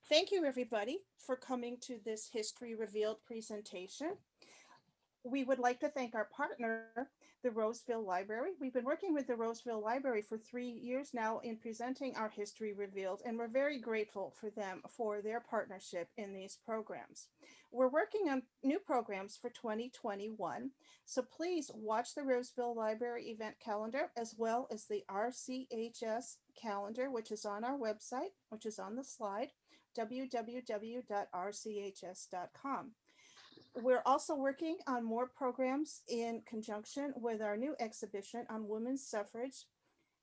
Thank you, everybody, for coming to this History Revealed presentation. We would like to thank our partner, the Roseville Library. We've been working with the Roseville Library for 3 years now in presenting our History Revealed, and we're very grateful for them for their partnership in these programs. We're working on new programs for 2021, so please watch the Roseville Library event calendar as well as the RCHS calendar, which is on our website, which is on the slide, www.rchs.com. We're also working on more programs in conjunction with our new exhibition on women's suffrage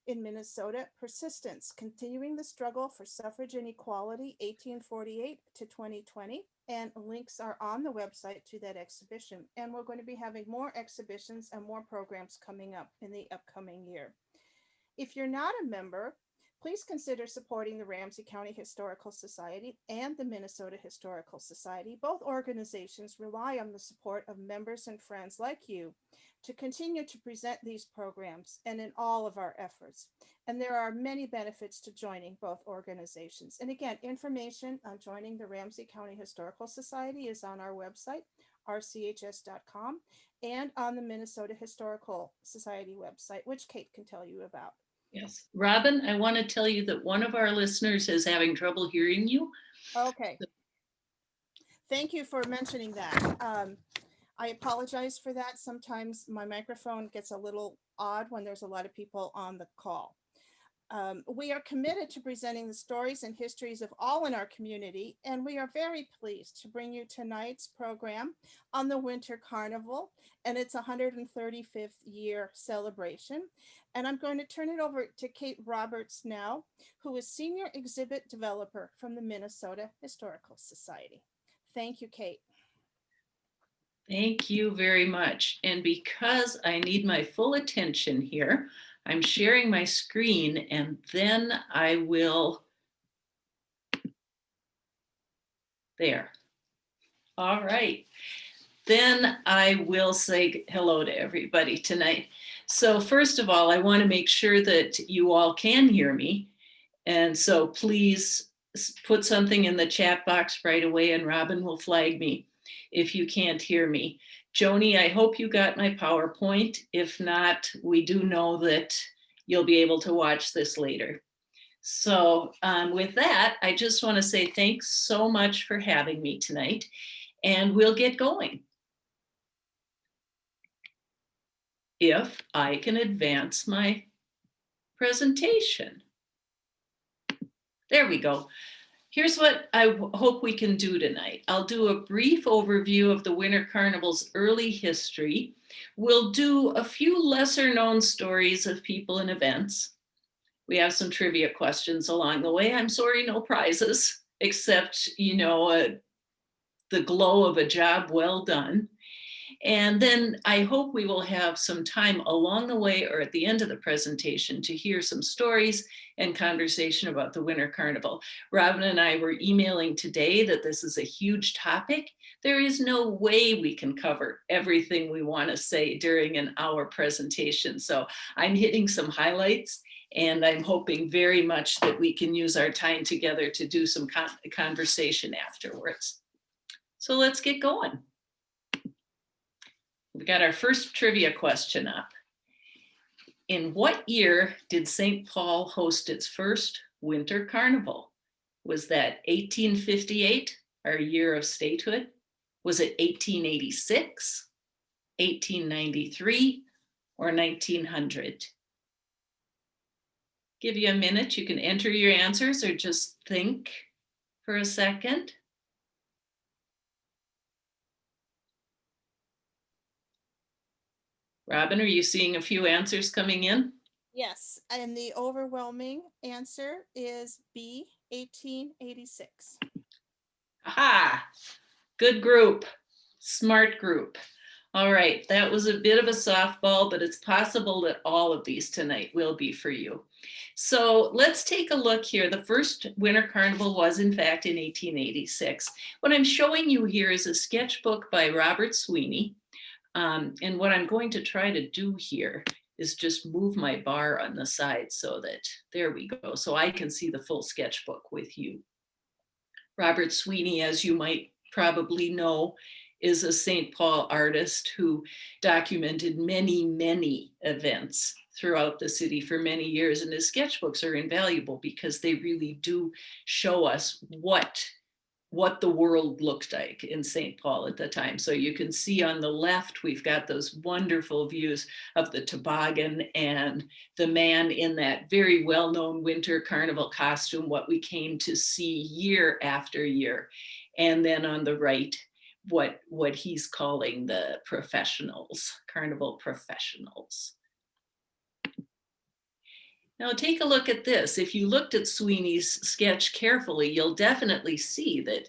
in Minnesota, Persistence, Continuing the Struggle for Suffrage and Equality, 1848 to 2020. And links are on the website to that exhibition. And we're going to be having more exhibitions and more programs coming up in the upcoming year. If you're not a member, please consider supporting the Ramsey County Historical Society and the Minnesota Historical Society. Both organizations rely on the support of members and friends like you to continue to present these programs and in all of our efforts. And there are many benefits to joining both organizations. And again, information on joining the Ramsey County Historical Society is on our website, rchs.com, and on the Minnesota Historical Society website, which Kate can tell you about. Yes. Robin, I want to tell you that one of our listeners is having trouble hearing you. Okay. Thank you for mentioning that. I apologize for that. Sometimes my microphone gets a little odd when there's a lot of people on the call. We are committed to presenting the stories and histories of all in our community, and we are very pleased to bring you tonight's program on the Winter Carnival and its 135th year celebration. And I'm going to turn it over to Kate Roberts now, who is Senior Exhibit Developer from the Minnesota Historical Society. Thank you, Kate. Thank you very much. And because I need my full attention here, I'm sharing my screen and then I will, there. All right. Then I will say hello to everybody tonight. So first of all, I want to make sure that you all can hear me. And so please put something in the chat box right away and Robin will flag me if you can't hear me. Joni, I hope you got my PowerPoint. If not, we do know that you'll be able to watch this later. So with that, I just want to say thanks so much for having me tonight, and we'll get going. If I can advance my presentation. There we go. Here's what I hope we can do tonight. I'll do a brief overview of the Winter Carnival's early history. We'll do a few lesser known stories of people and events. We have some trivia questions along the way. I'm sorry, no prizes, except, the glow of a job well done. And then I hope we will have some time along the way or at the end of the presentation to hear some stories and conversation about the Winter Carnival. Robin and I were emailing today that this is a huge topic. There is no way we can cover everything we want to say during an hour presentation. So I'm hitting some highlights and I'm hoping very much that we can use our time together to do some conversation afterwards. So let's get going. We got our first trivia question up. In what year did St. Paul host its first Winter Carnival? Was that 1858, our year of statehood? Was it 1886, 1893, or 1900? Give you a minute. You can enter your answers or just think for a second. Robin, are you seeing a few answers coming in? Yes, and the overwhelming answer is B, 1886. Aha, good group, smart group. All right, that was a bit of a softball, but it's possible that all of these tonight will be for you. So let's take a look here. The first Winter Carnival was in fact in 1886. What I'm showing you here is a sketchbook by Robert Sweeney. And what I'm going to try to do here is just move my bar on the side so that, there we go, so I can see the full sketchbook with you. Robert Sweeney, as you might probably know, is a Saint Paul artist who documented many, many events throughout the city for many years. And his sketchbooks are invaluable because they really do show us what the world looked like in St. Paul at the time. So you can see on the left, we've got those wonderful views of the toboggan and the man in that very well-known winter carnival costume, what we came to see year after year. And then on the right, what he's calling the professionals, carnival professionals. Now take a look at this. If you looked at Sweeney's sketch carefully, you'll definitely see that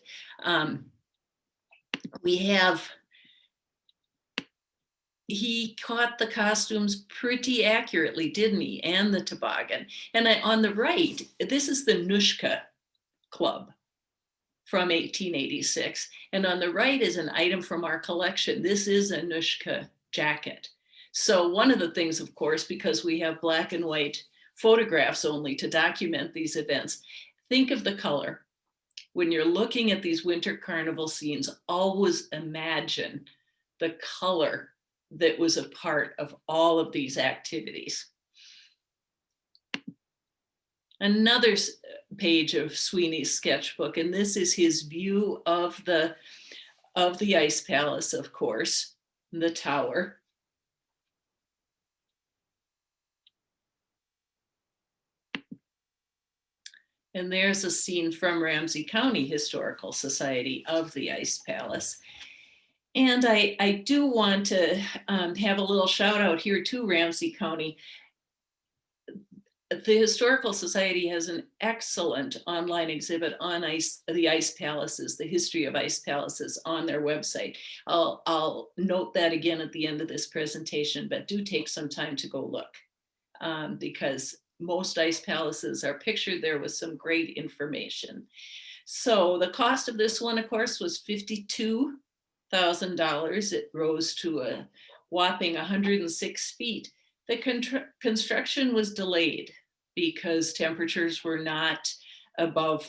he caught the costumes pretty accurately, didn't he? And the toboggan. And on the right, this is the Nushka Club from 1886. And on the right is an item from our collection. This is a Nushka jacket. So one of the things, of course, because we have black and white photographs only to document these events, think of the color. When you're looking at these winter carnival scenes, always imagine the color that was a part of all of these activities. Another page of Sweeney's sketchbook, and this is his view of the Ice Palace, of course, the tower. And there's a scene from Ramsey County Historical Society of the Ice Palace. And I do want to have a little shout out here to Ramsey County. The Historical Society has an excellent online exhibit on the ice palaces, the history of ice palaces on their website. I'll note that again at the end of this presentation, but do take some time to go look because most ice palaces are pictured there with some great information. So the cost of this one, of course, was $52,000. It rose to a whopping 106 feet. The construction was delayed because temperatures were not above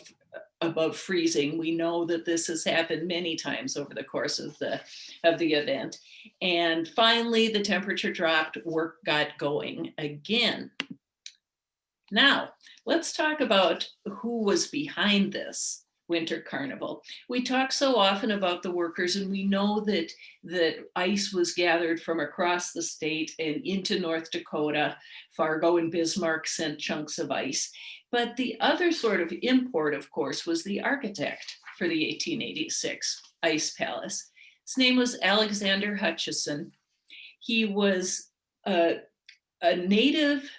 freezing. We know that this has happened many times over the course of the event. And finally, the temperature dropped, work got going again. Now, let's talk about who was behind this winter carnival. We talk so often about the workers, and we know that ice was gathered from across the state and into North Dakota. Fargo and Bismarck sent chunks of ice. But the other sort of import, of course, was the architect for the 1886 Ice Palace. His name was Alexander Hutchison. He was a native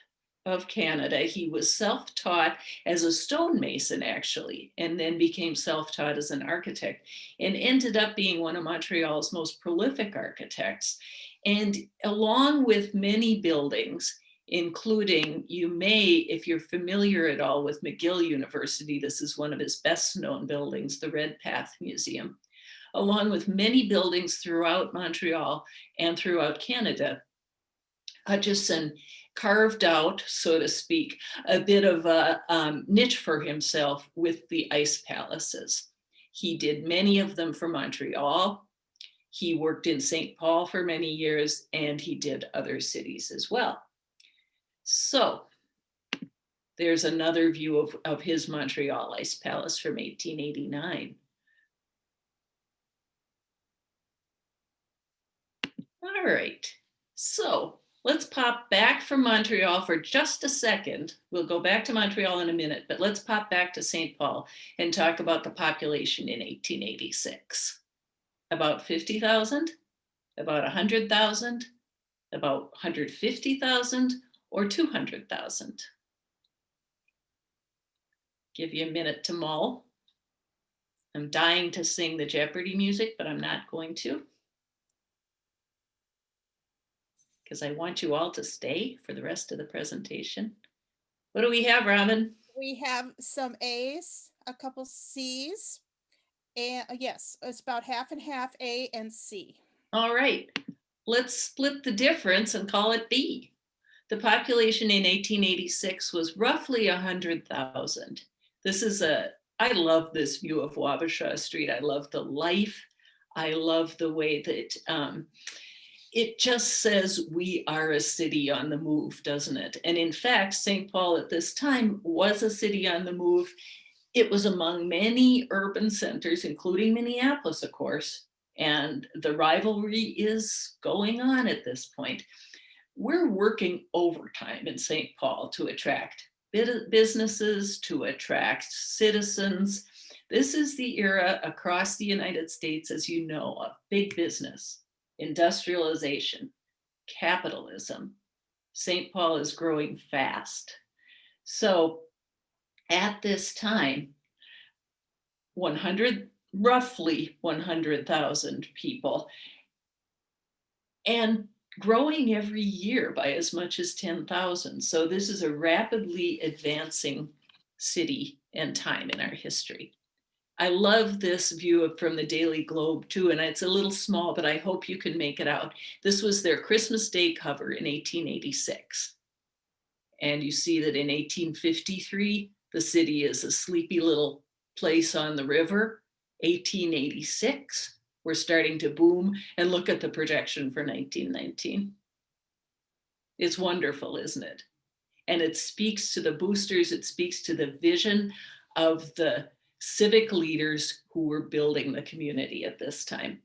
of Canada. He was self-taught as a stonemason, actually, and then became self-taught as an architect and ended up being one of Montreal's most prolific architects. And along with many buildings, including, you may, if you're familiar at all with McGill University, this is one of his best known buildings, the Red Path Museum, along with many buildings throughout Montreal and throughout Canada, Hutchison carved out, so to speak, a bit of a niche for himself with the ice palaces. He did many of them for Montreal. He worked in Saint Paul for many years, and he did other cities as well. So there's another view of his Montreal ice palace from 1889. All right, so let's pop back from Montreal for just a second. We'll go back to Montreal in a minute, but let's pop back to St. Paul and talk about the population in 1886. About 50,000, about 100,000, about 150,000, or 200,000. Give you a minute to mull. I'm dying to sing the Jeopardy music, but I'm not going to, because I want you all to stay for the rest of the presentation. What do we have, Robin? We have some A's, a couple C's, and yes, it's about half and half A and C. All right, let's split the difference and call it B. The population in 1886 was roughly 100,000. This is I love this view of Wabasha Street. I love the life. I love the way that it just says we are a city on the move, doesn't it? And in fact, St. Paul at this time was a city on the move. It was among many urban centers, including Minneapolis, of course, and the rivalry is going on at this point. We're working overtime in St. Paul to attract businesses, to attract citizens. This is the era across the United States, as you know, of big business, industrialization, capitalism. St. Paul is growing fast. So at this time, roughly 100,000 people, and growing every year by as much as 10,000. So this is a rapidly advancing city and time in our history. I love this view from the Daily Globe too, and it's a little small, but I hope you can make it out. This was their Christmas Day cover in 1886. And you see that in 1853, the city is a sleepy little place on the river. 1886, we're starting to boom, and look at the projection for 1919. It's wonderful, isn't it? And it speaks to the boosters, it speaks to the vision of the civic leaders who were building the community at this time.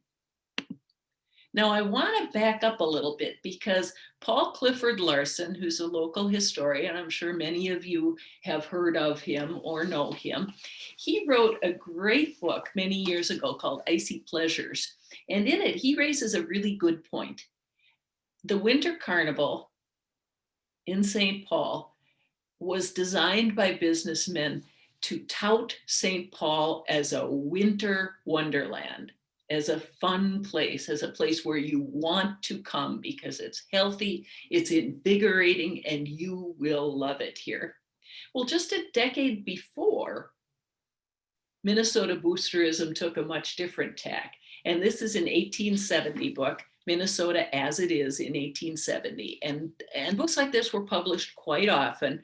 Now I want to back up a little bit because Paul Clifford Larson, who's a local historian, I'm sure many of you have heard of him or know him, he wrote a great book many years ago called Icy Pleasures. And in it, he raises a really good point. The Winter Carnival in St. Paul was designed by businessmen to tout St. Paul as a winter wonderland, as a fun place, as a place where you want to come because it's healthy, it's invigorating, and you will love it here. Well, just a decade before, Minnesota boosterism took a much different tack. And this is an 1870 book, Minnesota as It Is in 1870. And books like this were published quite often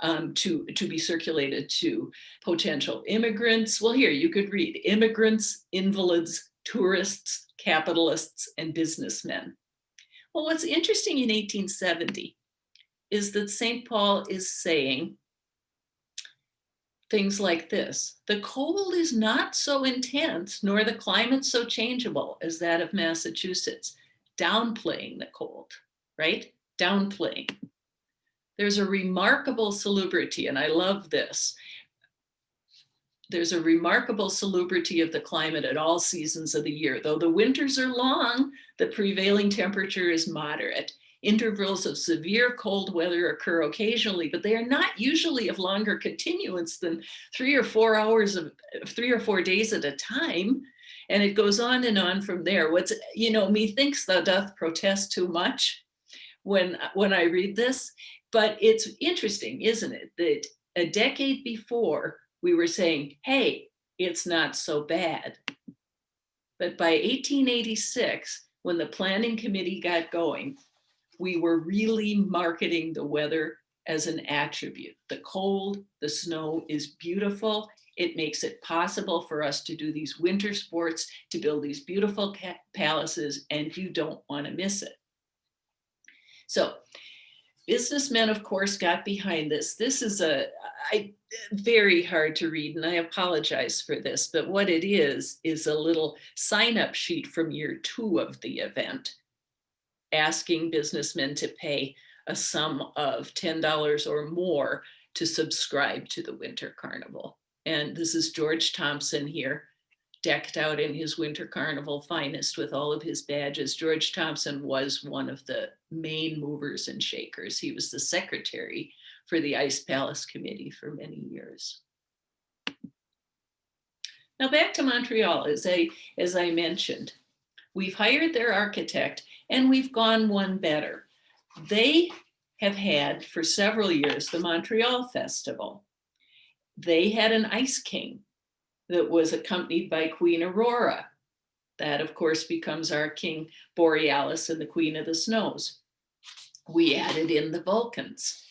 to be circulated to potential immigrants. Well, here you could read immigrants, invalids, tourists, capitalists, and businessmen. Well, what's interesting in 1870 is that St. Paul is saying things like this: the cold is not so intense, nor the climate so changeable as that of Massachusetts, downplaying the cold, right? Downplaying. There's a remarkable salubrity, and I love this. There's a remarkable salubrity of the climate at all seasons of the year. Though the winters are long, the prevailing temperature is moderate. Intervals of severe cold weather occur occasionally, but they are not usually of longer continuance than 3 or 4 hours of 3 or 4 days at a time. And it goes on and on from there. What's, methinks thou doth protest too much when I read this, but it's interesting, isn't it, that a decade before we were saying, hey, it's not so bad. But by 1886, when the planning committee got going, we were really marketing the weather as an attribute. The cold, the snow is beautiful. It makes it possible for us to do these winter sports, to build these beautiful palaces, and you don't want to miss it. So businessmen, of course, got behind this. This is very hard to read, and I apologize for this, but what it is a little sign-up sheet from year 2 of the event, asking businessmen to pay a sum of $10 or more to subscribe to the Winter Carnival. And this is George Thompson here, decked out in his Winter Carnival finest with all of his badges. George Thompson was one of the main movers and shakers. He was the secretary for the Ice Palace Committee for many years. Now back to Montreal, as I mentioned, we've hired their architect and we've gone one better. They have had for several years the Montreal Festival. They had an Ice King that was accompanied by Queen Aurora. That, of course, becomes our King Borealis and the Queen of the Snows. We added in the Vulcans.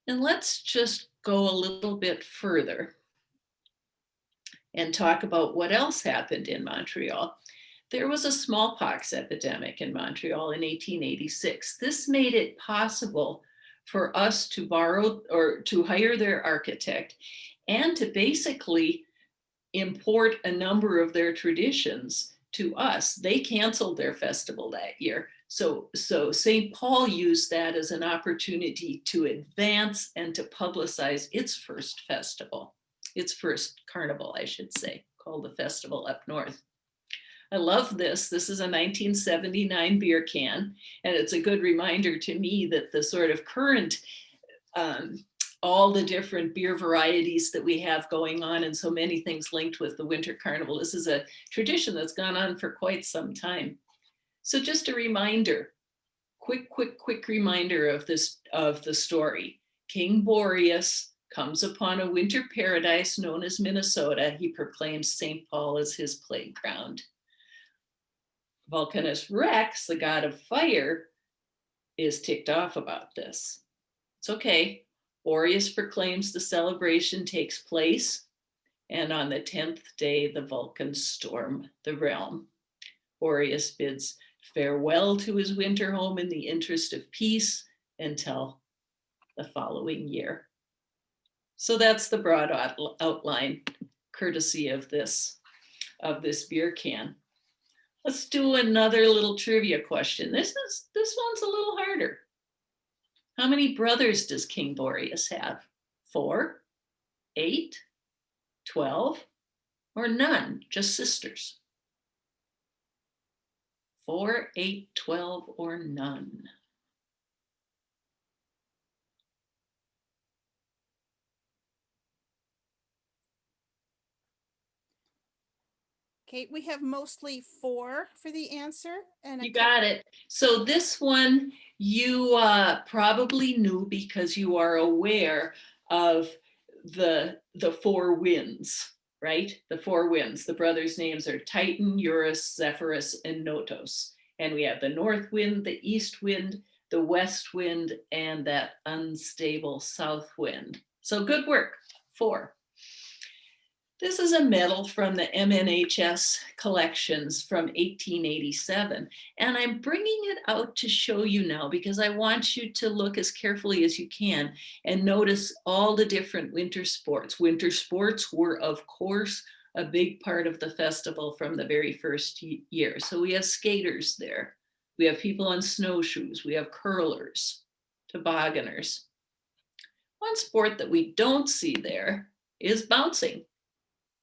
And let's just go a little bit further. and talk about what else happened in Montreal. There was a smallpox epidemic in Montreal in 1886. This made it possible for us to borrow or to hire their architect and to basically import a number of their traditions to us. They canceled their festival that year. So Saint Paul used that as an opportunity to advance and to publicize its first festival, its first carnival, I should say, called the Festival Up North. I love this. This is a 1979 beer can, and it's a good reminder to me that the sort of current all the different beer varieties that we have going on and so many things linked with the Winter Carnival. This is a tradition that's gone on for quite some time. So just a reminder, quick reminder of the story. King Boreas comes upon a winter paradise known as Minnesota. He proclaims Saint Paul as his playground. Vulcanus Rex, the god of fire, is ticked off about this. It's okay. Boreas proclaims the celebration takes place, and on the 10th day, the Vulcans storm the realm. Boreas bids farewell to his winter home in the interest of peace until the following year. So that's the broad outline, courtesy of this beer can. Let's do another little trivia question. This one's a little harder. How many brothers does King Boreas have? 4, 8, 12, or none, just sisters? 4, 8, 12, or none? Kate, we have mostly 4 for the answer. And you got it. So this one you probably knew because you are aware of the 4 winds, right? The 4 winds. The brothers' names are Titan, Eurus, Zephyrus, and Notos. And we have the north wind, the east wind, the west wind, and that unstable south wind. So good work, 4. This is a medal from the MNHS collections from 1887, and I'm bringing it out to show you now because I want you to look as carefully as you can and notice all the different winter sports. Winter sports were, of course, a big part of the festival from the very first year. So we have skaters there. We have people on snowshoes. We have curlers, tobogganers. One sport that we don't see there is bouncing.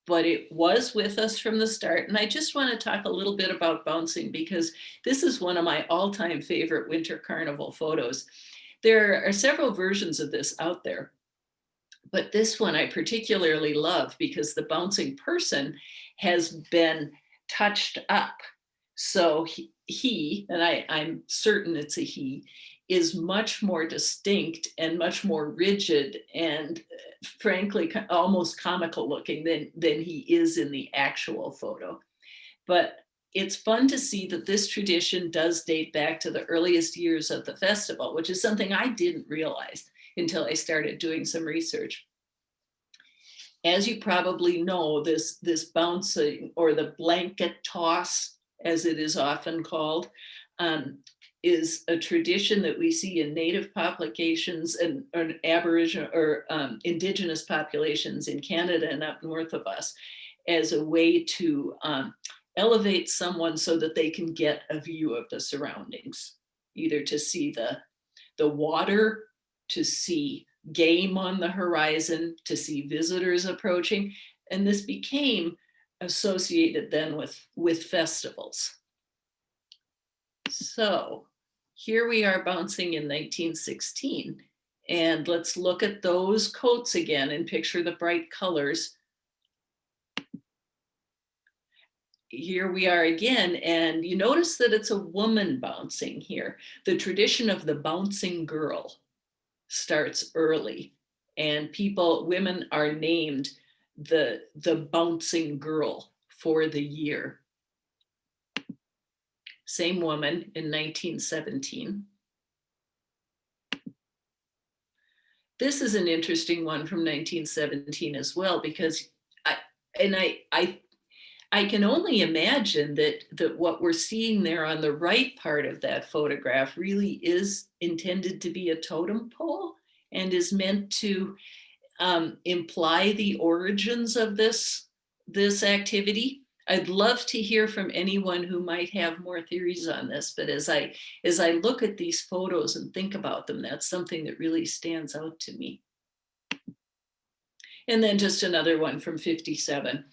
But it was with us from the start. And I just want to talk a little bit about bouncing because this is one of my all-time favorite Winter Carnival photos. There are several versions of this out there, but this one I particularly love because the bouncing person has been touched up. So he and I'm certain it's a he, is much more distinct and much more rigid and frankly almost comical looking than he is in the actual photo. But it's fun to see that this tradition does date back to the earliest years of the festival, which is something I didn't realize until I started doing some research. As you probably know, this bouncing, or the blanket toss, as it is often called, is a tradition that we see in native populations and Aboriginal or indigenous populations in Canada and up north of us as a way to elevate someone so that they can get a view of the surroundings, either to see the water, to see game on the horizon, to see visitors approaching. And this became associated then with festivals. So here we are bouncing in 1916. And let's look at those coats again and picture the bright colors. Here we are again, and you notice that it's a woman bouncing here. The tradition of the bouncing girl starts early, and women are named the bouncing girl for the year. Same woman in 1917. This is an interesting one from 1917 as well, because and I can only imagine that what we're seeing there on the right part of that photograph really is intended to be a totem pole and is meant to imply the origins of this activity. I'd love to hear from anyone who might have more theories on this, but as I look at these photos and think about them, that's something that really stands out to me. And then just another one from 57.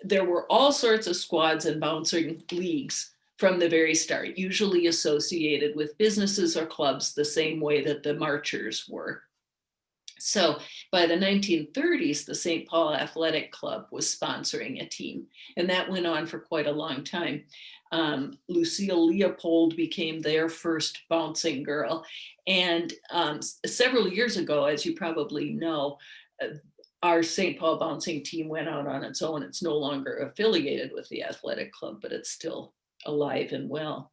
There were all sorts of squads and bouncing leagues from the very start, usually associated with businesses or clubs the same way that the marchers were. So by the 1930s, the St. Paul Athletic Club was sponsoring a team, and that went on for quite a long time. Lucille Leopold became their first bouncing girl. And several years ago, as you probably know, our St. Paul bouncing team went out on its own. It's no longer affiliated with the athletic club, but it's still alive and well.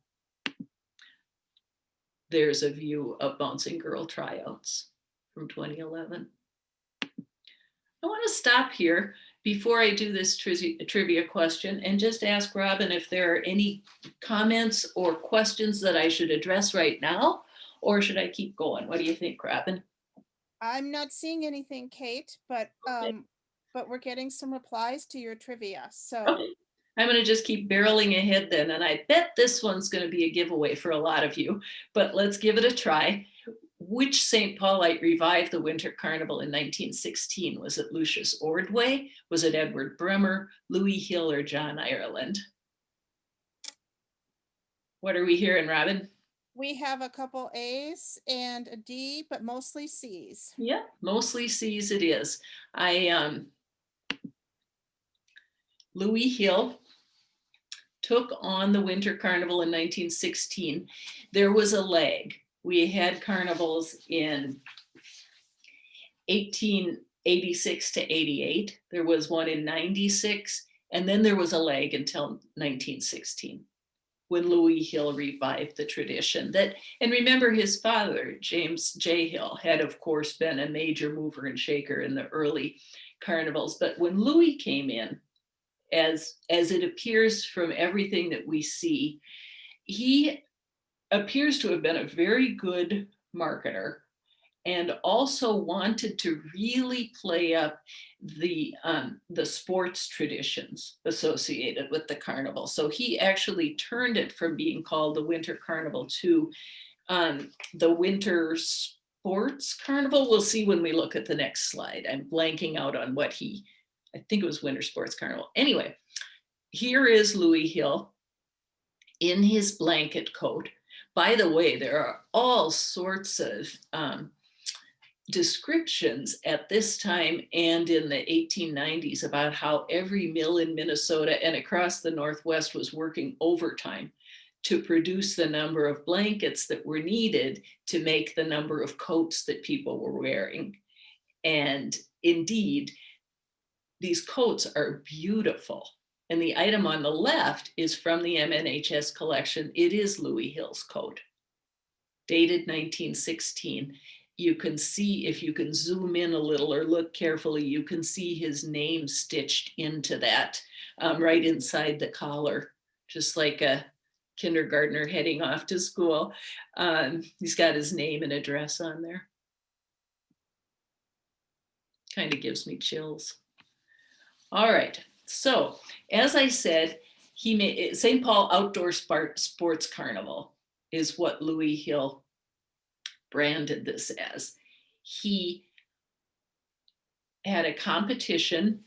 There's a view of bouncing girl tryouts from 2011. I want to stop here before I do this trivia question and just ask Robin if there are any comments or questions that I should address right now, or should I keep going? What do you think, Robin? I'm not seeing anything, Kate, but we're getting some replies to your trivia. So okay. I'm going to just keep barreling ahead then, and I bet this one's going to be a giveaway for a lot of you, but let's give it a try. Which St. Paulite revived the Winter Carnival in 1916? Was it Lucius Ordway? Was it Edward Bremer, Louis Hill, or John Ireland? What are we hearing, Robin? We have a couple A's and a D, but mostly C's. Yeah, mostly C's it is. Louis Hill took on the Winter Carnival in 1916. There was a lag. We had carnivals in 1886 to 88. There was one in 96, and then there was a lag until 1916 when Louis Hill revived the tradition. And remember, his father, James J. Hill, had of course been a major mover and shaker in the early carnivals. But when Louis came in, as it appears from everything that we see, he appears to have been a very good marketer and also wanted to really play up the sports traditions associated with the carnival. So he actually turned it from being called the Winter Carnival to the Winter Sports Carnival. We'll see when we look at the next slide. I'm blanking out on what I think it was Winter Sports Carnival. Anyway, here is Louis Hill in his blanket coat. By the way, there are all sorts of descriptions at this time and in the 1890s about how every mill in Minnesota and across the Northwest was working overtime to produce the number of blankets that were needed to make the number of coats that people were wearing. And indeed, these coats are beautiful. And the item on the left is from the MNHS collection. It is Louis Hill's coat, dated 1916. You can see, if you can zoom in a little or look carefully, you can see his name stitched into that right inside the collar, just like a kindergartner heading off to school. He's got his name and address on there. Kind of gives me chills. All right, so as I said, he made St. Paul Outdoor Sports Carnival is what Louis Hill branded this as. He had a competition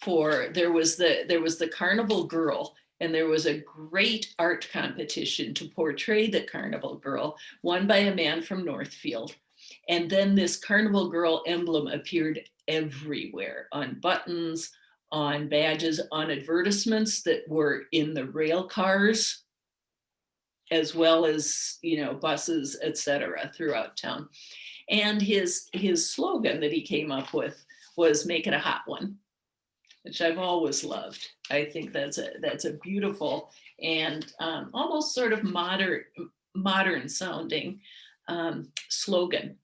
there was the Carnival Girl, and there was a great art competition to portray the Carnival Girl, won by a man from Northfield. And then this Carnival Girl emblem appeared everywhere, on buttons, on badges, on advertisements that were in the rail cars, as well as, buses, etc., throughout town. And his slogan that he came up with was "Make it a hot one," which I've always loved. I think that's a beautiful and almost sort of modern sounding slogan.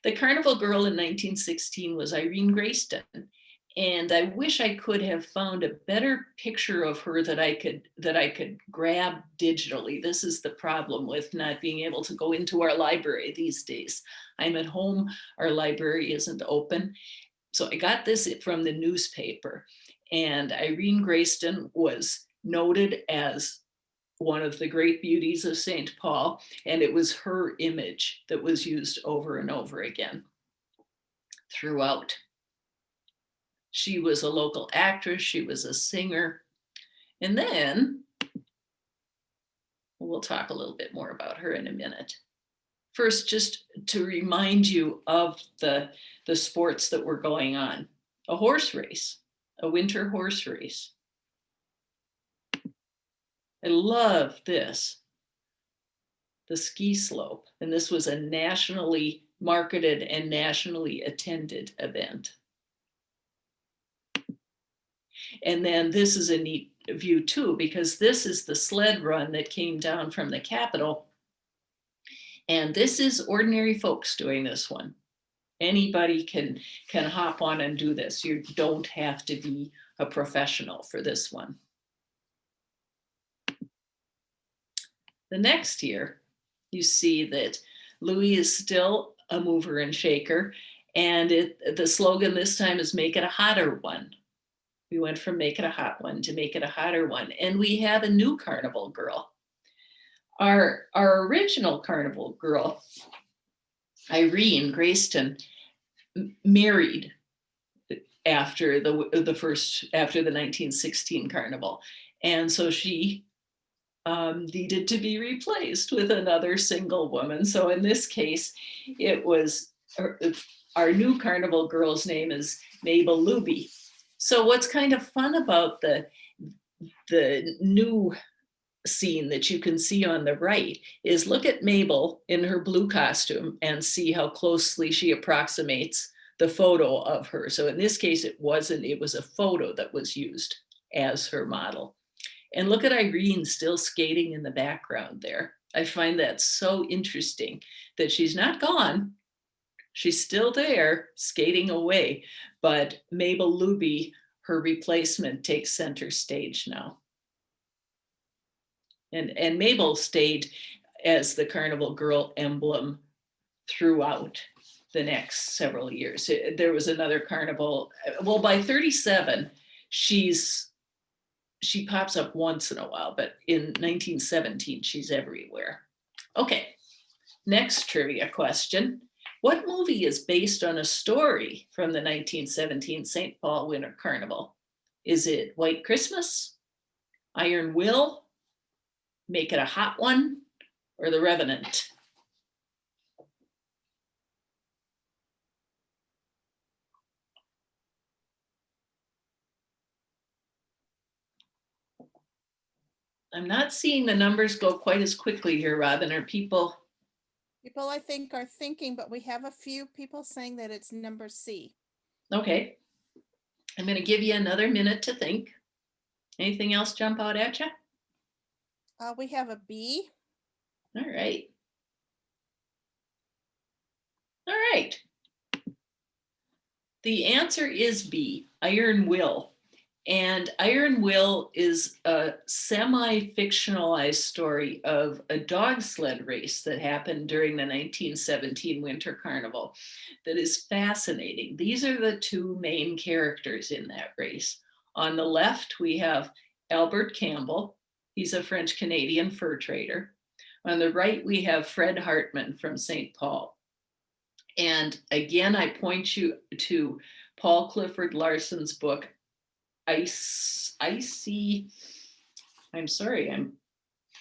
The Carnival Girl in 1916 was Irene Grayston, And I wish I could have found a better picture of her that I could grab digitally. This is the problem with not being able to go into our library these days. I'm at home, our library isn't open. So I got this from the newspaper, and Irene Grayston was noted as one of the great beauties of Saint Paul, and it was her image that was used over and over again throughout. She was a local actress, she was a singer. And then we'll talk a little bit more about her in a minute. First, just to remind you of the sports that were going on. A horse race, a winter horse race. I love this. The ski slope. And this was a nationally marketed and nationally attended event. And then this is a neat view too, because this is the sled run that came down from the Capitol. And this is ordinary folks doing this one. Anybody can hop on and do this. You don't have to be a professional for this one. The next year, you see that Louis is still a mover and shaker. And the slogan this time is make it a hotter one. We went from make it a hot one to make it a hotter one. And we have a new carnival girl. Our original carnival girl, Irene Grayston, married after the 1916 carnival. And so she needed to be replaced with another single woman. So in this case, it was our new carnival girl's name is Mabel Luby. So what's kind of fun about the new scene that you can see on the right is look at Mabel in her blue costume and see how closely she approximates the photo of her. So in this case, it was a photo that was used as her model. And look at Irene still skating in the background there. I find that so interesting that she's not gone. She's still there skating away, but Mabel Luby, her replacement, takes center stage now. And Mabel stayed as the carnival girl emblem throughout the next several years. There was another carnival. Well, by 37, she pops up once in a while, but in 1917, she's everywhere. Okay, next trivia question. What movie is based on a story from the 1917 Saint Paul Winter Carnival? Is it White Christmas, Iron Will, Make It a Hot One, or The Revenant? I'm not seeing the numbers go quite as quickly here, Robin. Are people? People, I think, are thinking, but we have a few people saying that it's number C. Okay. I'm going to give you another minute to think. Anything else jump out at you? We have a B. All right. All right. The answer is B, Iron Will. And Iron Will is a semi-fictionalized story of a dog sled race that happened during the 1917 Winter Carnival that is fascinating. These are the two main characters in that race. On the left, we have Albert Campbell. He's a French-Canadian fur trader. On the right, we have Fred Hartman from St. Paul. And again, I point you to Paul Clifford Larson's book, Icy, I'm sorry,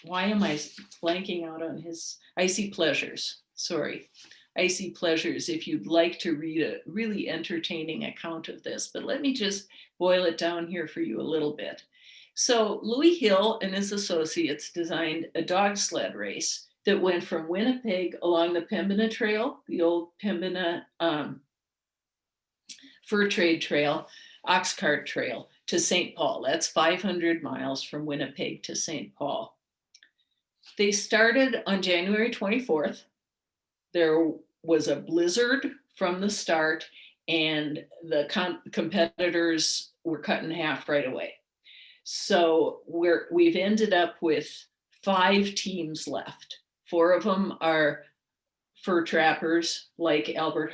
why am I blanking out on his Icy Pleasures? Sorry, Icy Pleasures, if you'd like to read a really entertaining account of this, but let me just boil it down here for you a little bit. So Louis Hill and his associates designed a dog sled race that went from Winnipeg along the Pembina Trail, the old Pembina fur trade trail, ox cart trail, to St. Paul. That's 500 miles from Winnipeg to St. Paul. They started on January 24th. There was a blizzard from the start, and the competitors were cut in half right away. So we've ended up with 5 teams left. 4 of them are fur trappers like Albert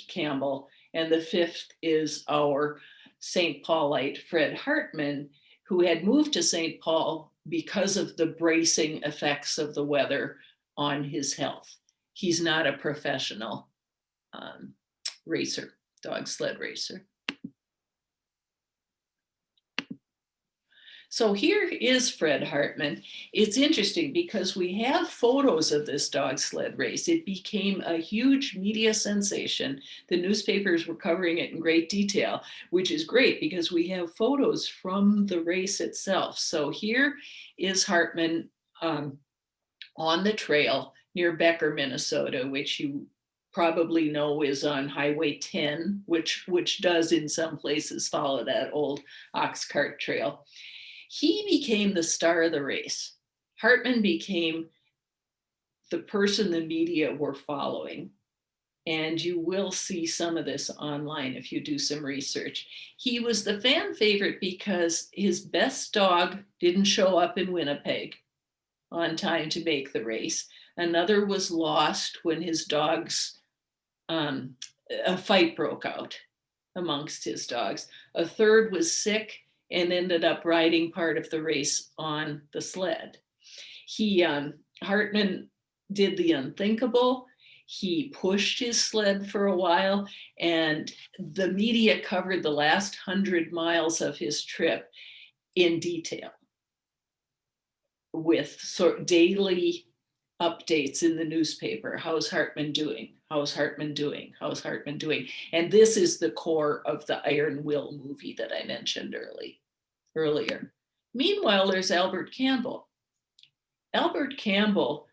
Campbell, and the 5th is our St. Paulite Fred Hartman, who had moved to St. Paul because of the bracing effects of the weather on his health. He's not a professional racer, dog sled racer. So here is Fred Hartman. It's interesting because we have photos of this dog sled race. It became a huge media sensation. The newspapers were covering it in great detail, which is great because we have photos from the race itself. So here is Hartman on the trail near Becker, Minnesota, which you probably know is on Highway 10, which does in some places follow that old ox cart trail. He became the star of the race. Hartman became the person the media were following. And you will see some of this online if you do some research. He was the fan favorite because his best dog didn't show up in Winnipeg on time to make the race. Another was lost when his dogs, a fight broke out amongst his dogs. A third was sick and ended up riding part of the race on the sled. Hartman did the unthinkable. He pushed his sled for a while, and the media covered the last 100 miles of his trip in detail with sort of daily updates in the newspaper. How's Hartman doing? How's Hartman doing? How's Hartman doing? And this is the core of the Iron Will movie that I mentioned earlier. Meanwhile, there's Albert Campbell. Albert Campbell,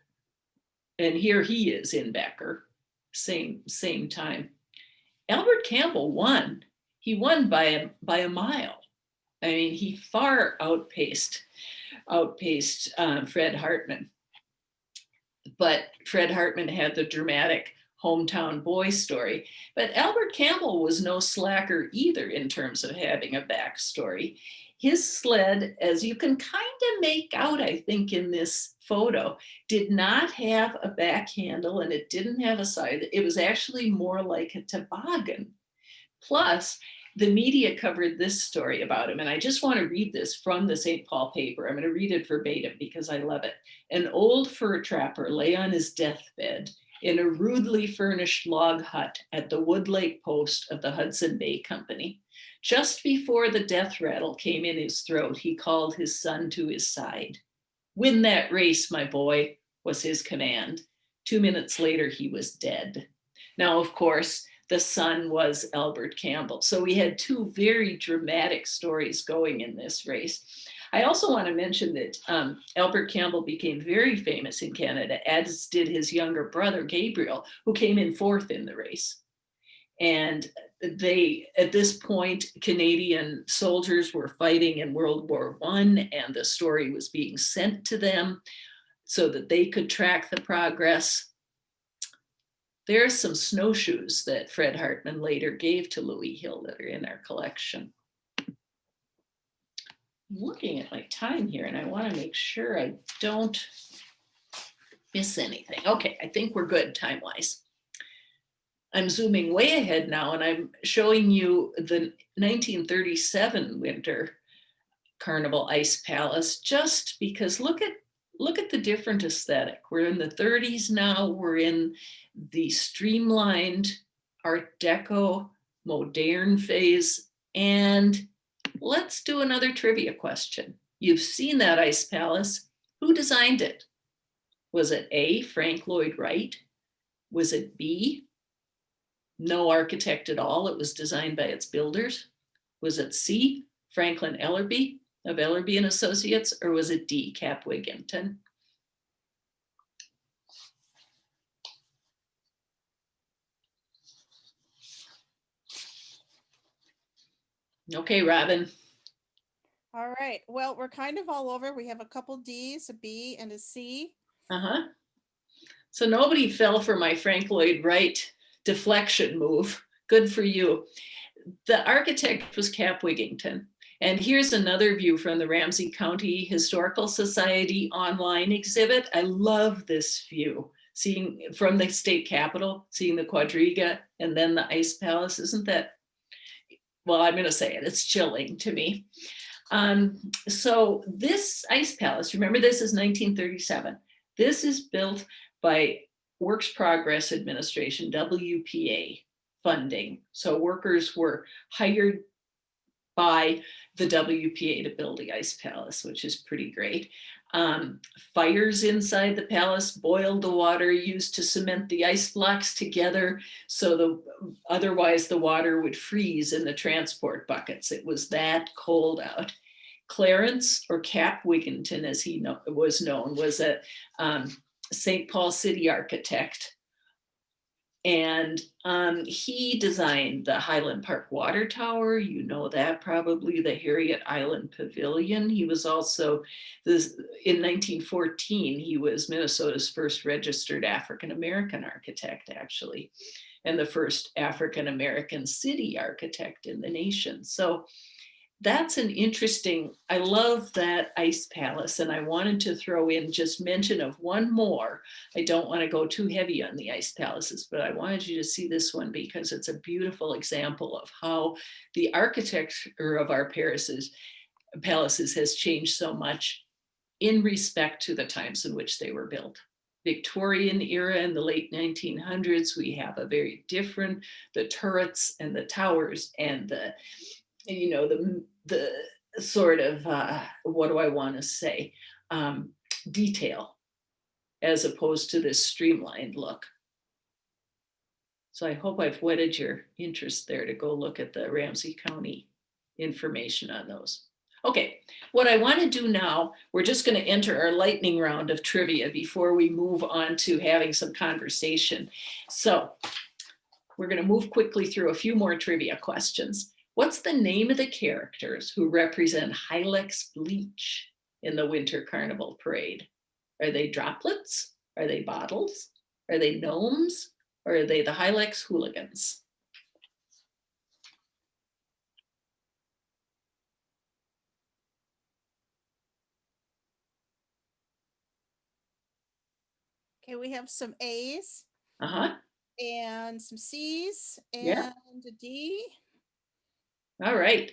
and here he is in Becker, same time. Albert Campbell won. He won by a mile. I mean, he far outpaced Fred Hartman. But Fred Hartman had the dramatic hometown boy story. But Albert Campbell was no slacker either in terms of having a backstory. His sled, as you can kind of make out, I think, in this photo, did not have a back handle and it didn't have a side. It was actually more like a toboggan. Plus, the media covered this story about him, and I just want to read this from the St. Paul paper. I'm going to read it verbatim because I love it. An old fur trapper lay on his deathbed in a rudely furnished log hut at the Wood Lake post of the Hudson Bay Company. Just before the death rattle came in his throat, he called his son to his side. "Win that race, my boy," was his command. 2 minutes later, he was dead. Now, of course, the son was Albert Campbell. So we had 2 very dramatic stories going in this race. I also want to mention that Albert Campbell became very famous in Canada, as did his younger brother, Gabriel, who came in 4th in the race. And at this point, Canadian soldiers were fighting in World War I, and the story was being sent to them so that they could track the progress. There's some snowshoes that Fred Hartman later gave to Louis Hill that are in our collection. I'm looking at my time here and I want to make sure I don't miss anything. Okay, I think we're good time-wise. I'm zooming way ahead now and I'm showing you the 1937 Winter Carnival Ice Palace, just because look at the different aesthetic. We're in the 30s now. We're in the streamlined Art Deco modern phase. And let's do another trivia question. You've seen that ice palace. Who designed it? Was it A, Frank Lloyd Wright? Was it B, no architect at all? It was designed by its builders. Was it C, Franklin Ellerby of Ellerby and Associates? Or was it D, Cap Wigginton? Okay, Robin. All right. Well, we're kind of all over. We have a couple D's, a B, and a C. So nobody fell for my Frank Lloyd Wright deflection move. Good for you. The architect was Cap Wigington. And here's another view from the Ramsey County Historical Society online exhibit. I love this view, seeing from the state capitol, seeing the quadriga and then the ice palace. Isn't that, well, I'm going to say it, it's chilling to me. So this ice palace, remember this is 1937. This is built by Works Progress Administration, WPA funding. So workers were hired by the WPA to build the ice palace, which is pretty great. Fires inside the palace boiled the water used to cement the ice blocks together, so otherwise the water would freeze in the transport buckets. It was that cold out. Clarence, or Cap Wigington as he was known, was a Saint Paul city architect. And he designed the Highland Park Water Tower, you know that probably, the Harriet Island Pavilion. He was also, in 1914, he was Minnesota's first registered African-American architect, actually, and the first African-American city architect in the nation. So that's an interesting, I love that ice palace, and I wanted to throw in just mention of one more. I don't want to go too heavy on the ice palaces, but I wanted you to see this one because it's a beautiful example of how the architecture of our palaces has changed so much in respect to the times in which they were built. Victorian era in the late 1900s, we have a very different, the turrets and the towers and the, you know, the sort of, what do I want to say, detail, as opposed to this streamlined look. So I hope I've whetted your interest there to go look at the Ramsey County information on those. Okay, what I want to do now, we're just going to enter our lightning round of trivia before we move on to having some conversation. So we're going to move quickly through a few more trivia questions. What's the name of the characters who represent Hylex bleach in the Winter Carnival parade? Are they droplets? Are they bottles? Are they gnomes? Or are they the Hylex hooligans? Okay, we have some A's. Uh-huh. And some C's and Yeah. a D. All right.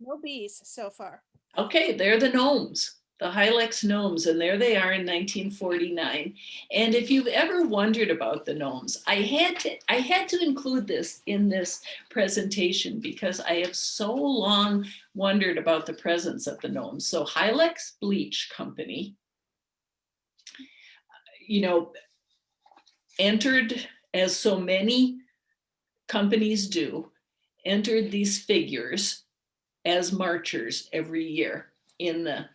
No B's so far. Okay, they're the gnomes, the Hylex gnomes, and there they are in 1949. And if you've ever wondered about the gnomes, I had to include this in this presentation because I have so long wondered about the presence of the gnomes. So Hylex Bleach Company, you know, entered, as so many companies do, entered these figures as marchers every year in the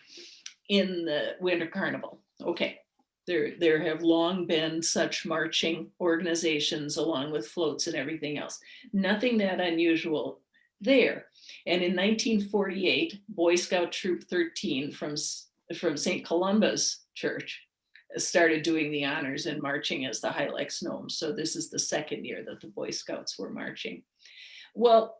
Winter Carnival. Okay, there have long been such marching organizations along with floats and everything else. Nothing that unusual there. And in 1948, Boy Scout Troop 13 from St. Columba's Church started doing the honors and marching as the Hylex gnomes. So this is the second year that the Boy Scouts were marching. Well,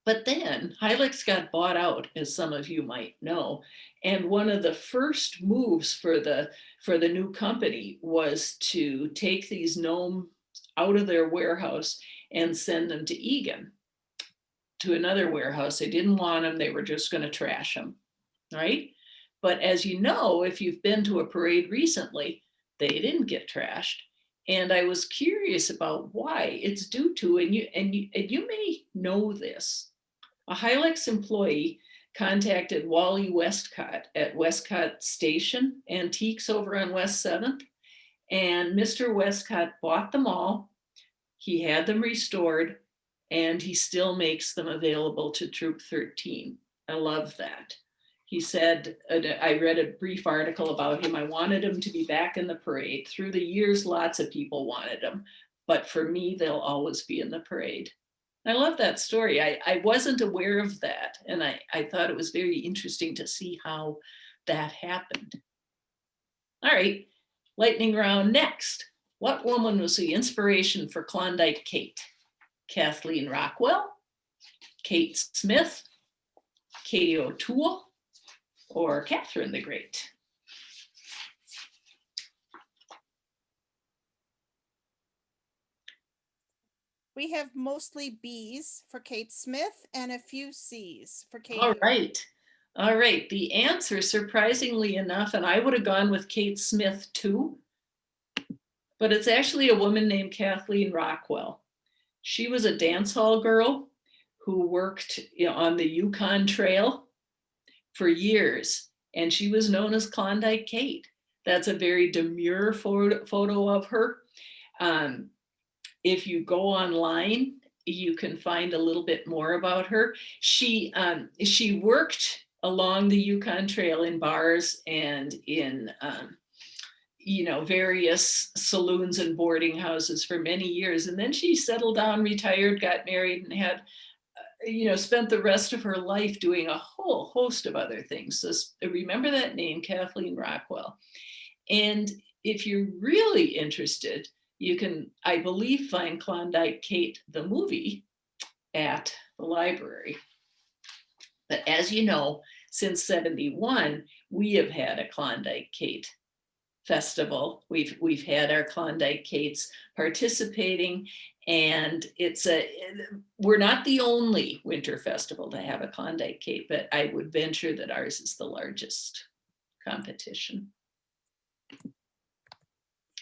but then Hylex got bought out, as some of you might know, and one of the first moves for the new company was to take these gnomes out of their warehouse and send them to Egan, to another warehouse. They didn't want them; they were just going to trash them, right? But as you know, if you've been to a parade recently, they didn't get trashed. And I was curious about why it's due to, and you may know this. A Hylex employee contacted Wally Westcott at Westcott Station Antiques over on West 7th, and Mr. Westcott bought them all. He had them restored, and he still makes them available to Troop 13. I love that. He said, I read a brief article about him. I wanted him to be back in the parade. Through the years, lots of people wanted him, but for me, they'll always be in the parade. I love that story. I wasn't aware of that, and I thought it was very interesting to see how that happened. All right, lightning round next. What woman was the inspiration for Klondike Kate? Kathleen Rockwell, Kate Smith, Katie O'Toole, or Catherine the Great? We have mostly B's for Kate Smith and a few C's for Katie. All right. All right. The answer, surprisingly enough, and I would have gone with Kate Smith too, but it's actually a woman named Kathleen Rockwell. She was a dance hall girl who worked on the Yukon Trail for years, and she was known as Klondike Kate. That's a very demure photo of her. If you go online, you can find a little bit more about her. She worked along the Yukon Trail in bars and in various saloons and boarding houses for many years, and then she settled down, retired, got married, and had spent the rest of her life doing a whole host of other things. So remember that name, Kathleen Rockwell. And if you're really interested, you can, I believe, find Klondike Kate, the movie, at the library. But as you know, since '71, we have had a Klondike Kate festival. We've had our Klondike Kates participating, and we're not the only winter festival to have a Klondike Kate, but I would venture that ours is the largest competition.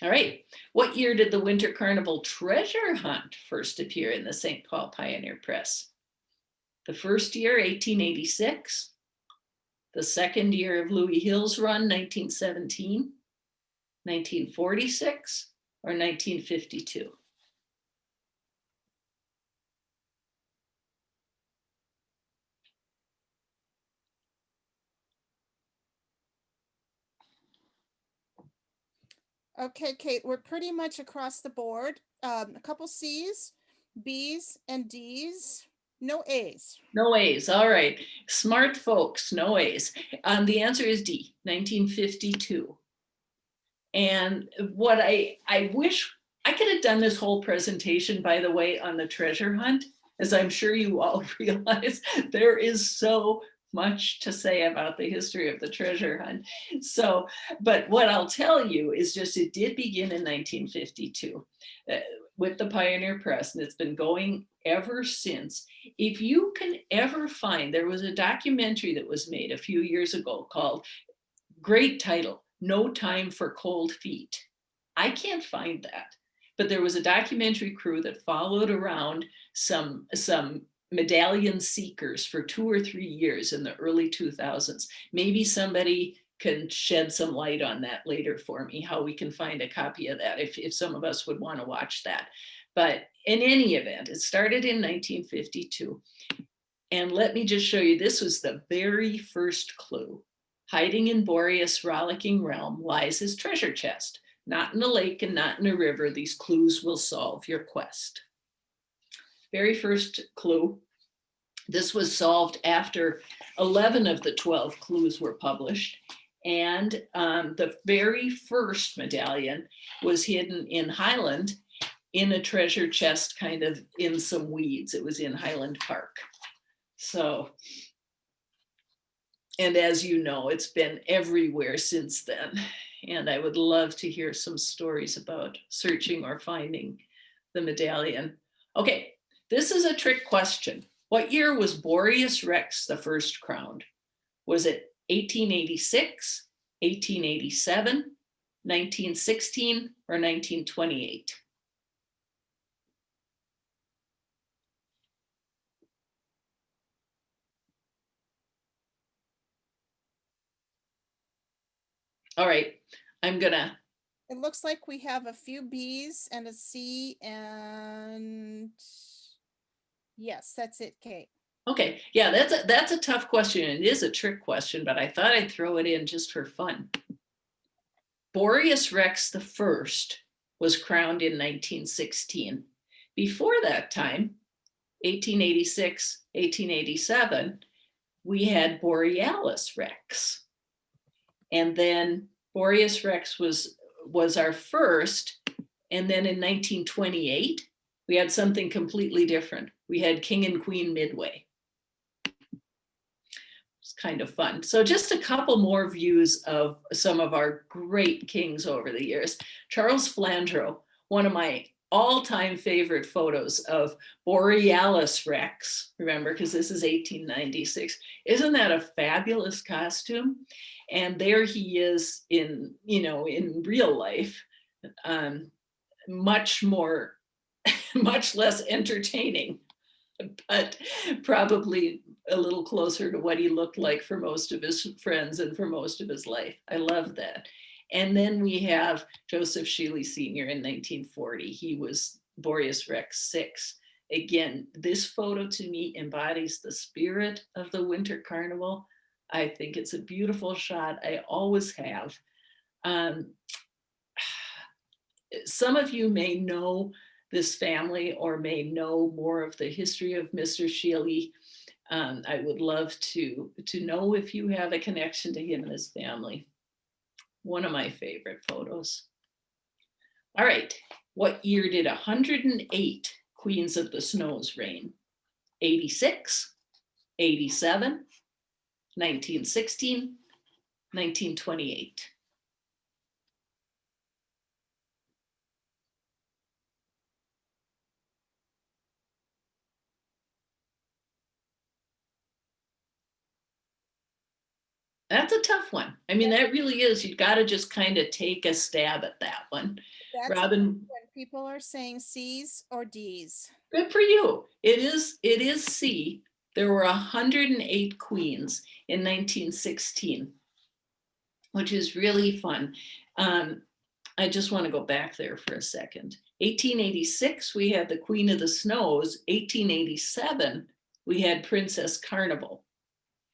All right, what year did the Winter Carnival treasure hunt first appear in the St. Paul Pioneer Press? The first year, 1886. The second year of Louis Hill's run, 1917. 1946 or 1952? Okay, Kate, we're pretty much across the board. A couple C's, B's, and D's. No A's. No A's. All right. Smart folks, no A's. The answer is D, 1952. And what I wish I could have done this whole presentation, by the way, on the treasure hunt, as I'm sure you all realize, there is so much to say about the history of the treasure hunt. So, but what I'll tell you is just it did begin in 1952 with the Pioneer Press, and it's been going ever since. If you can ever find, there was a documentary that was made a few years ago called, great title, No Time for Cold Feet. I can't find that, but there was a documentary crew that followed around some medallion seekers for 2 or 3 years in the early 2000s. Maybe somebody can shed some light on that later for me, how we can find a copy of that if some of us would want to watch that. But in any event, it started in 1952. And let me just show you, this was the very first clue. Hiding in Boreas' rollicking realm lies his treasure chest. Not in a lake and not in a river, these clues will solve your quest. Very first clue. This was solved after 11 of the 12 clues were published. And the very first medallion was hidden in Highland in a treasure chest, kind of in some weeds. It was in Highland Park. So, and as you know, it's been everywhere since then. And I would love to hear some stories about searching or finding the medallion. Okay, this is a trick question. What year was Boreas Rex the first crowned? Was it 1886, 1887, 1916, or 1928? All right, I'm gonna. It looks like we have a few B's and a C, and yes, that's it, Kate. Okay, yeah, that's a tough question. It is a trick question, but I thought I'd throw it in just for fun. Boreas Rex the first was crowned in 1916. Before that time, 1886, 1887, we had Borealis Rex. And then Boreas Rex was our first. And then in 1928, we had something completely different. We had King and Queen Midway. It's kind of fun. So just a couple more views of some of our great kings over the years. Charles Flandreau, one of my all-time favorite photos of Boreas Rex, remember, because this is 1896. Isn't that a fabulous costume? And there he is in, you know, in real life, much more, much less entertaining, but probably a little closer to what he looked like for most of his friends and for most of his life. I love that. And then we have Joseph Shealy Sr. in 1940. He was Boreas Rex 6. Again, this photo to me embodies the spirit of the Winter Carnival. I think it's a beautiful shot. I always have. Some of you may know this family or may know more of the history of Mr. Shealy. I would love to know if you have a connection to him and his family. One of my favorite photos. All right, what year did 108 Queens of the Snows reign? 86, 87, 1916, 1928. That's a tough one. I mean, that really is. You've got to just kind of take a stab at that one. That's Robin, when people are saying C's or D's. good for you. It is C. There were 108 queens in 1916, which is really fun. I just want to go back there for a second. 1886, we had the Queen of the Snows. 1887, we had Princess Carnival.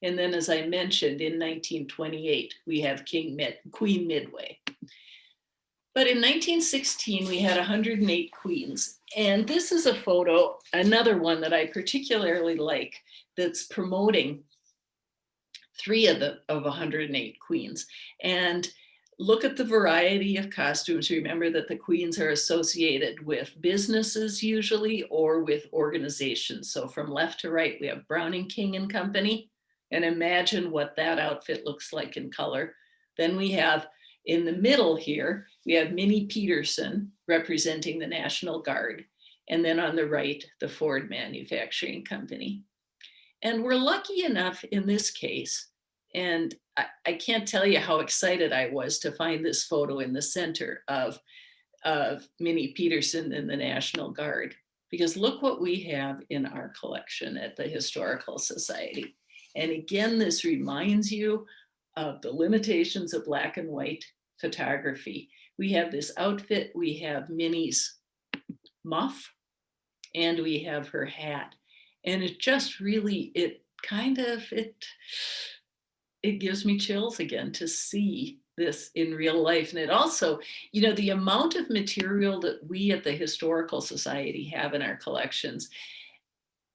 And then, as I mentioned, in 1928, we have Queen Midway. But in 1916, we had 108 queens. And this is a photo, another one that I particularly like, that's promoting 3 of 108 queens. And look at the variety of costumes. Remember that the queens are associated with businesses usually or with organizations. So from left to right, we have Browning King and Company. And imagine what that outfit looks like in color. Then we have in the middle here, we have Minnie Peterson representing the National Guard. And then on the right, the Ford Manufacturing Company. And we're lucky enough in this case, and I can't tell you how excited I was to find this photo in the center of Minnie Peterson and the National Guard, because look what we have in our collection at the Historical Society. And again, this reminds you of the limitations of black and white photography. We have this outfit, we have Minnie's muff, and we have her hat. And it just really, it gives me chills again to see this in real life. And it also, you know, the amount of material that we at the Historical Society have in our collections,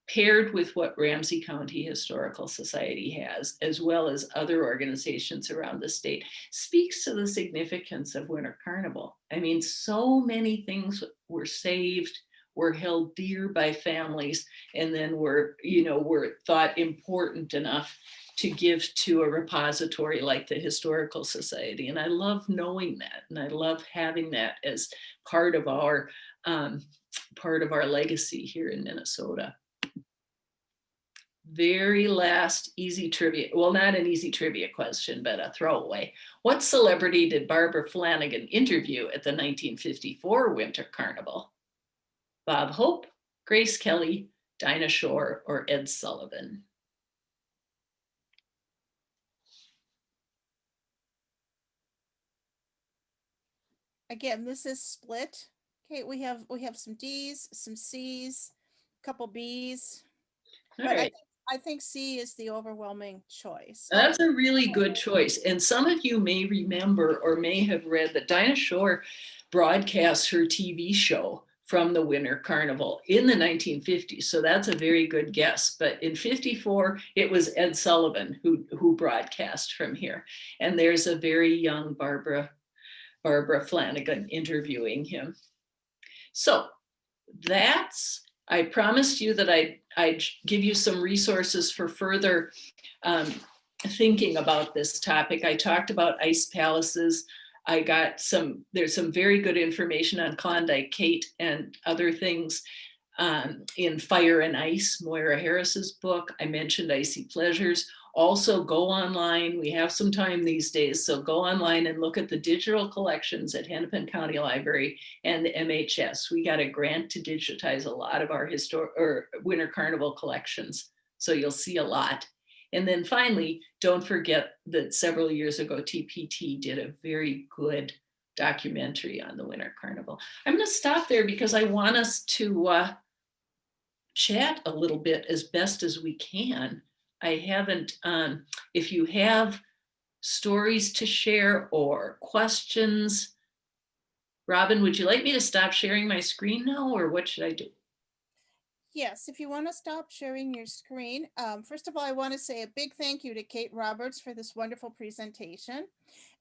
paired with what Ramsey County Historical Society has, as well as other organizations around the state, speaks to the significance of Winter Carnival. I mean, so many things were saved, were held dear by families, and then were thought important enough to give to a repository like the Historical Society. And I love knowing that, and I love having that as part of our legacy here in Minnesota. Very last easy trivia, well, not an easy trivia question, but a throwaway. What celebrity did Barbara Flanagan interview at the 1954 Winter Carnival? Bob Hope, Grace Kelly, Dinah Shore, or Ed Sullivan? Again, this is split. Okay, we have some D's, some C's, a couple B's. All But right. I think C is the overwhelming choice. That's a really good choice. And some of you may remember or may have read that Dinah Shore broadcast her TV show from the Winter Carnival in the 1950s. So that's a very good guess. But in 54, it was Ed Sullivan who broadcast from here. And there's a very young Barbara Flanagan interviewing him. So I promised you that I'd give you some resources for further thinking about this topic. I talked about ice palaces. There's some very good information on Klondike, Kate, and other things in Fire and Ice, Moira Harris's book. I mentioned Icy Pleasures. Also go online. We have some time these days, so go online and look at the digital collections at Hennepin County Library and the MHS. We got a grant to digitize a lot of our Winter Carnival collections, so you'll see a lot. And then finally, don't forget that several years ago, TPT did a very good documentary on the Winter Carnival. I'm going to stop there because I want us to chat a little bit as best as we can. I haven't, if you have stories to share or questions, Robin, would you like me to stop sharing my screen now, or what should I do? Yes, if you want to stop sharing your screen, first of all, I want to say a big thank you to Kate Roberts for this wonderful presentation.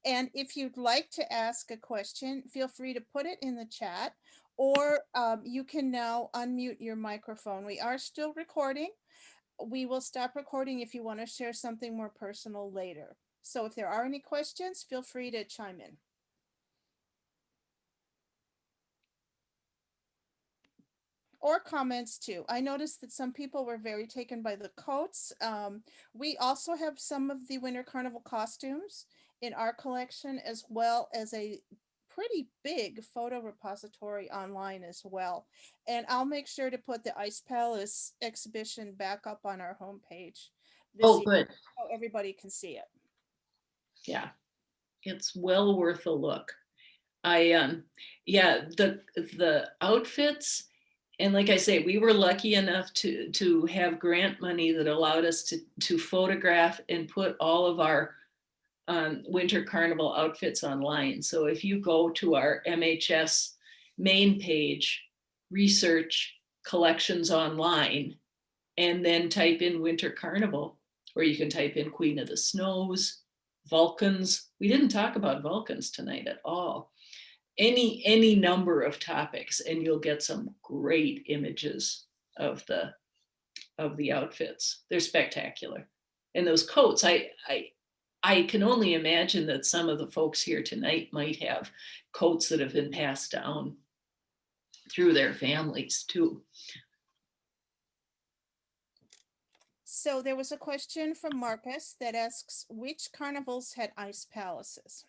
And if you'd like to ask a question, feel free to put it in the chat, or you can now unmute your microphone. We are still recording. We will stop recording if you want to share something more personal later. So if there are any questions, feel free to chime in. Or comments too. I noticed that some people were very taken by the coats. We also have some of the Winter Carnival costumes in our collection, as well as a pretty big photo repository online as well. And I'll make sure to put the Ice Palace exhibition back up on our homepage this Oh, year, good. so everybody can see it. Yeah, it's well worth a look. Yeah, the outfits, and like I say, we were lucky enough to have grant money that allowed us to photograph and put all of our Winter Carnival outfits online. So if you go to our MHS main page, research collections online, and then type in Winter Carnival, or you can type in Queen of the Snows, Vulcans. We didn't talk about Vulcans tonight at all. Any number of topics, and you'll get some great images of the outfits. They're spectacular. And those coats, I can only imagine that some of the folks here tonight might have coats that have been passed down through their families too. So there was a question from Marcus that asks, which carnivals had ice palaces?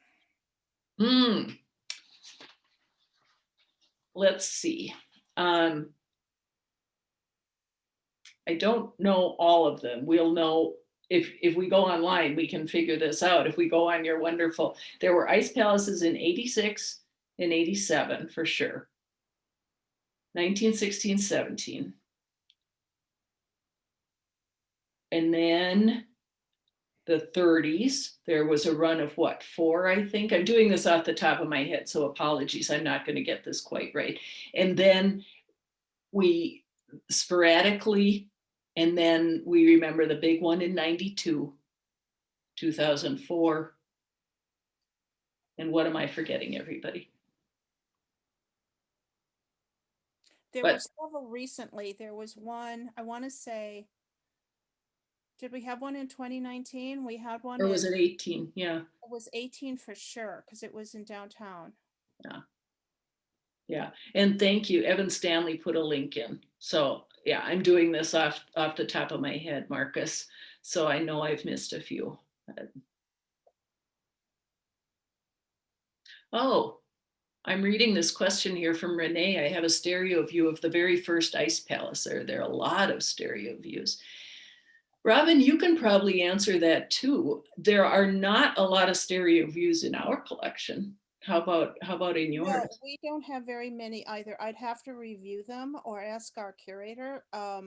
Let's see. I don't know all of them. We'll know if we go online, we can figure this out. If we go on your wonderful, there were ice palaces in 86 and 87 for sure. 1916, 17. And then the 30s, there was a run of what, 4, I think. I'm doing this off the top of my head, so apologies. I'm not going to get this quite right. And then we sporadically, and then we remember the big one in 92, 2004. And what am I forgetting, everybody? There were several recently. There was one, I want to say, did we have one in 2019? We had one. Or was it 18? Yeah. It was 18 for sure, because it was in downtown. Yeah. Yeah. And thank you. Evan Stanley put a link in. So yeah, I'm doing this off the top of my head, Marcus. So I know I've missed a few. Oh, I'm reading this question here from Renee. I have a stereo view of the very first ice palace. There are a lot of stereo views. Robin, you can probably answer that too. There are not a lot of stereo views in our collection. How about in yours? No, we don't have very many either. I'd have to review them or ask our curator.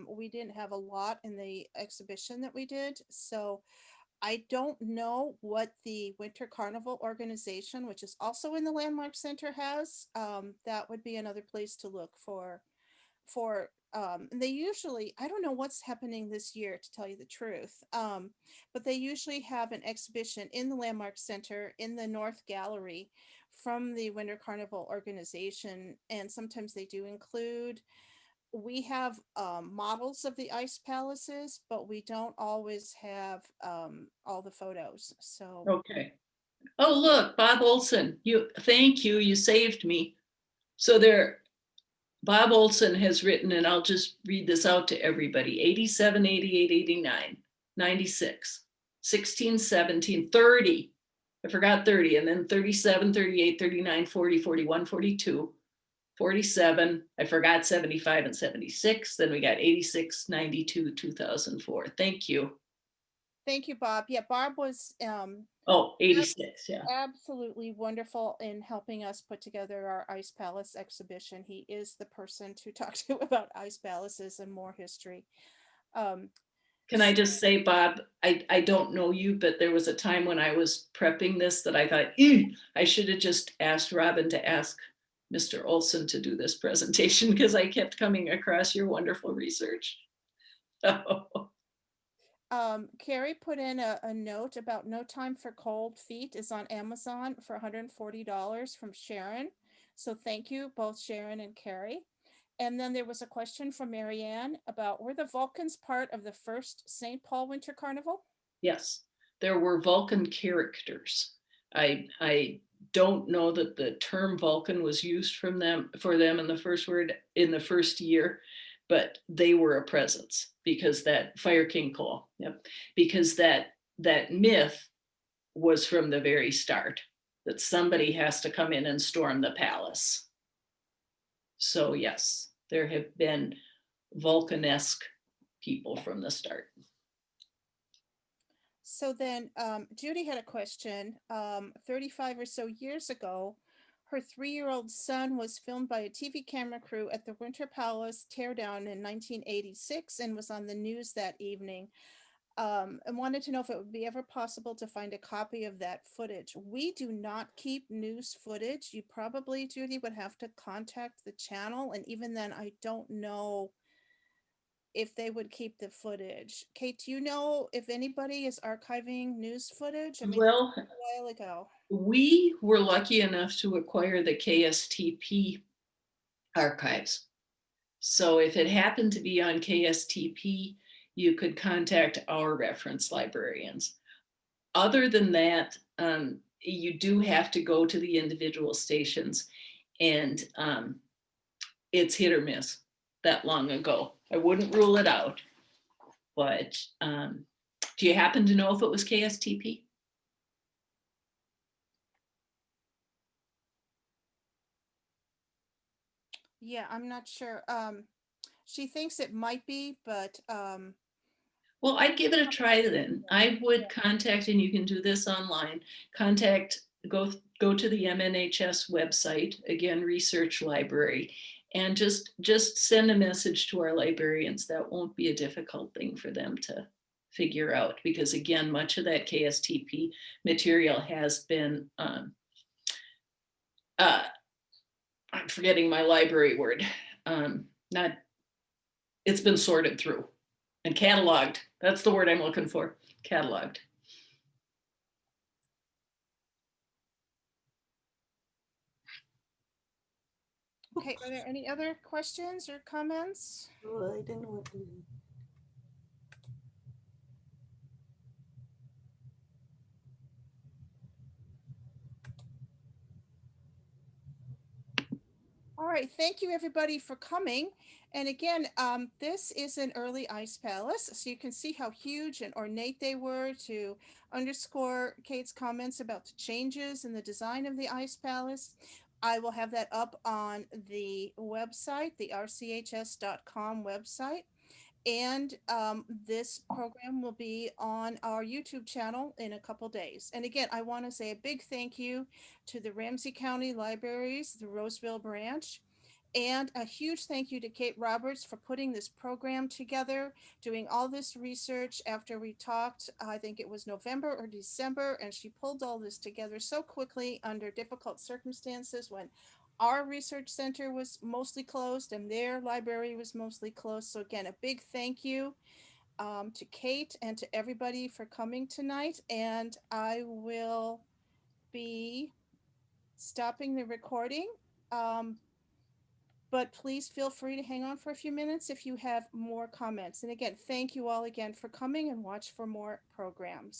We didn't have a lot in the exhibition that we did, so I don't know what the Winter Carnival organization, which is also in the Landmark Center, has. That would be another place to look for. And they usually, I don't know what's happening this year, to tell you the truth, but they usually have an exhibition in the Landmark Center in the North Gallery from the Winter Carnival organization, and sometimes they do include. We have models of the ice palaces, but we don't always have all the photos. So Okay. Oh, look, Bob Olson, thank you, you saved me. So there, Bob Olson has written, and I'll just read this out to everybody, 87, 88, 89, 96, 16, 17, 30. I forgot 30, and then 37, 38, 39, 40, 41, 42, 47. I forgot 75 and 76. Then we got 86, 92, 2004. Thank you. thank you, Bob. Yeah, Bob was Oh, 86, yeah. absolutely wonderful in helping us put together our Ice Palace exhibition. He is the person to talk to about ice palaces and more history. Can I just say, Bob, I don't know you, but there was a time when I was prepping this that I thought, I should have just asked Robin to ask Mr. Olson to do this presentation because I kept coming across your wonderful research. Carrie put in a note about No Time for Cold Feet is on Amazon for $140 from Sharon. So thank you, both Sharon and Carrie. And then there was a question from Marianne about, were the Vulcans part of the first Saint Paul Winter Carnival? Yes, there were Vulcan characters. I don't know that the term Vulcan was used for them in the first year, but they were a presence because that Fire King Cole, yep, because that myth was from the very start that somebody has to come in and storm the palace. So yes, there have been Vulcanesque people from the start. So then Judy had a question. 35 or so years ago, her 3-year-old son was filmed by a TV camera crew at the Winter Palace teardown in 1986 and was on the news that evening. And wanted to know if it would be ever possible to find a copy of that footage. We do not keep news footage. You probably, Judy, would have to contact the channel. And even then, I don't know if they would keep the footage. Kate, do you know if anybody is archiving news footage? I mean, Well, a while ago. we were lucky enough to acquire the KSTP archives. So if it happened to be on KSTP, you could contact our reference librarians. Other than that, you do have to go to the individual stations, and it's hit or miss that long ago. I wouldn't rule it out, but do you happen to know if it was KSTP? Yeah, I'm not sure. She thinks it might be, but well, I'd give it a try then. I would contact, and you can do this online, go to the MNHS website, again, research library, and just send a message to our librarians. That won't be a difficult thing for them to figure out, because again, much of that KSTP material has been, I'm forgetting my library word, it's been sorted through and cataloged. That's the word I'm looking for, cataloged. okay, are there any other questions or comments? Oh, I didn't want to. All right, thank you everybody for coming. And again, this is an early ice palace, so you can see how huge and ornate they were, to underscore Kate's comments about the changes in the design of the ice palace. I will have that up on the website, the rchs.com website. And this program will be on our YouTube channel in a couple days. And again, I want to say a big thank you to the Ramsey County Libraries, the Roseville branch, and a huge thank you to Kate Roberts for putting this program together, doing all this research after we talked, I think it was November or December, and she pulled all this together so quickly under difficult circumstances when our research center was mostly closed and their library was mostly closed. So again, a big thank you to Kate and to everybody for coming tonight. And I will be stopping the recording. But please feel free to hang on for a few minutes if you have more comments. And again, thank you all again for coming, and watch for more programs.